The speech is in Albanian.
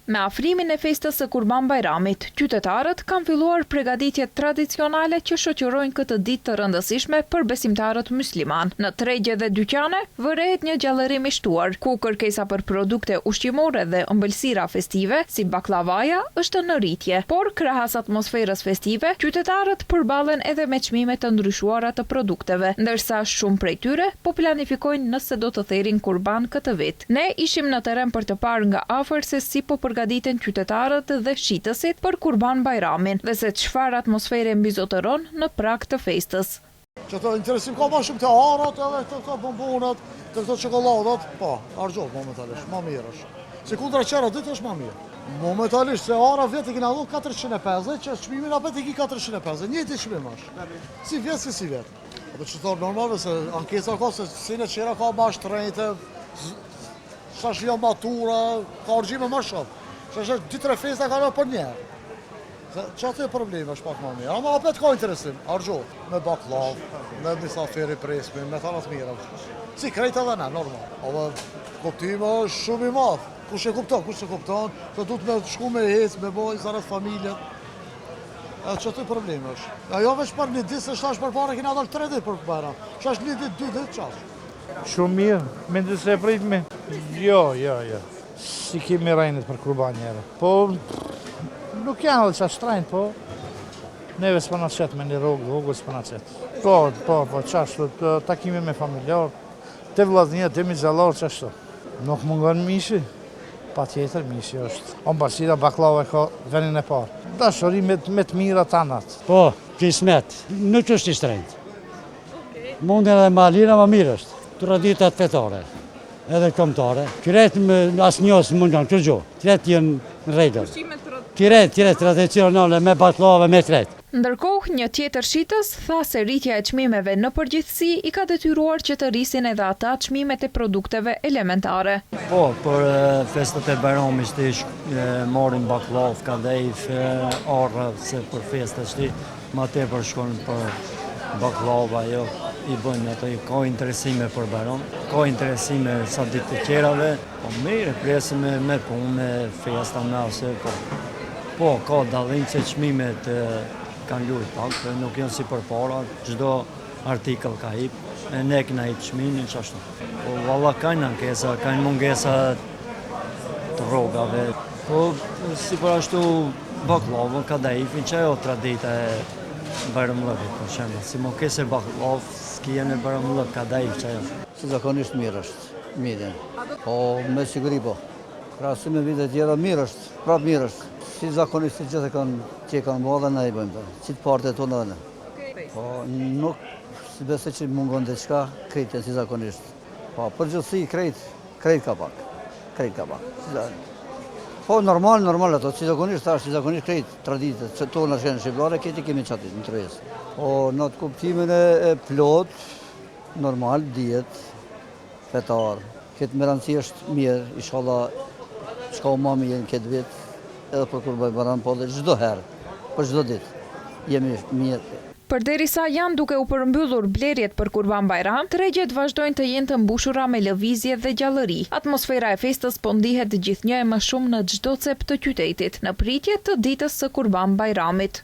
Me afrimin e festës së Kurban Bajramit, qytetarët kanë filluar përgatitjet tradicionale që shoqërojnë këtë ditë të rëndësishme për besimtarët musliman. Në tregje dhe dyqane vërehet një gjallërim i shtuar, ku kërkesa për produkte ushqimore dhe ëmbëlsira festive, si baklavaja, është në rritje. Por krahas atmosferës festive, qytetarët përballen edhe me çmime të ndryshuara të produkteve, ndërsa shumë prej tyre po planifikojnë nëse do të therin kurban këtë vit. Ne ishim në terren për të parë nga afër se si po përgatiten qytetarët dhe shitësit për Kurban Bajramin dhe se çfarë atmosfere mbizotëron në prag të festës. Që të interesim ka ma shumë të arat edhe të bombonat, të këto çokoladat, po, argjot momentalisht, ma mirë është. Si kundra qera ditë është ma mirë. Momentalisht se ara vjetë i kina dhut 450, që çmimin apet i ki 450, njëti çmim është. Si vjetë si vjetë. Apo që thorë normal, se ankesa ka se sine qera ka ma shtrejte, shash jo matura, ka argjime ma shumë. Shash 2-3 festa ka në për njerë. Që atë e probleme është pak ma mirë. Ama apet ka interesim, argjot. Me baklav, me misafiri presmi, me thanat mira. Si krejt edhe ne, normal. Ove kuptime është shumë i madhë. Kush e kupton, se du të me shku me hecë, me boj, zaret familjet. Që atë e probleme është. Jo veç për një ditë, se shtash për pare kina dalë 3 ditë për Bajram. Shash 1 ditë, 2 ditë qash. Shumë mirë, me ndë se pritmi? Jo. Si kemi rejnët për kurban njëre. Po, nuk janë dhe që shtrajnë, po. Neve s'pëna qëtë me një rogë s'pëna qëtë. Po, qashtu, takimi me familjarë, të vllaznija, të mizallarë, qashtu. Nuk mungon mishi, pa tjetër mishi është. Ëmbëlsira, baklava ka venin e parë. Dashuri me të mira të anat. Po, kismet, nuk është i shtrenjtë. Mund edhe ma lira, ma mirë është. Traditat fetare, edhe kombëtare. Kiret me asë njësë mund janë këtë gjohë. Kiret jenë në rejdër. Kiret tradicionale me baklave, me tret. Ndërkohë, një tjetër shitës tha se rritja e çmimeve në përgjithësi i ka detyruar që të rrisin edhe ata çmimet e produkteve elementare. Po, për festat e Bajramit marrin baklav, kadejf, arra, se për festat shti, ma tepër shkon për baklava, jo. I bëjnë ato, ka interesime për Bajram, ka interesime sa ditë të tjerave, po mirë, presim me punë, me festa, me ase, po, ka dallim se çmimet kanë lujt pak, nuk janë si për para, çdo artikël ka hip, ne kena hip çminin, qashtu. Po, valla kanë ankesa, kanë mungesa të rrogave, po, si për ashtu baklavën, kadajifin, që ajo tradita e Bajramullavit, për shembull, si mungese baklav, s'kijen e Bajramullavit, kadajif, që ajo. Si zakonisht mirë është, mirë. Po, me siguri po. Krahasim me vite tjera mirë është, prapë mirë është. Si zakonisht që që kanë bërë dhe ne i bëjmë të, që të partë e tonë dhe ne. Po, nuk, si besë që mungon dhe qka, krejtë si zakonisht. Po, përgjithësi, krejt ka pak. Po, normal ato, si zakonisht krejt traditët, që tonë është në shqiptare, këti kemi qatit në tërjesë. Po, në të kuptimin e plot, normal, djetë, fetar. Këtë më rëndësi është mirë, inshallah, shka u ma mirë në këtë vit, edhe për Kurban Bajram, po dhe çdo herë, për çdo ditë, jemi mirë. Përderisa janë duke u përmbyllur blerjet për Kurban Bajram, tregjet vazhdojnë të jenë të mbushura me lëvizje dhe gjallëri. Atmosfera e festës po ndihet gjithnjë e më shumë në çdo cep të qytetit, në pritje të ditës së Kurban Bajramit.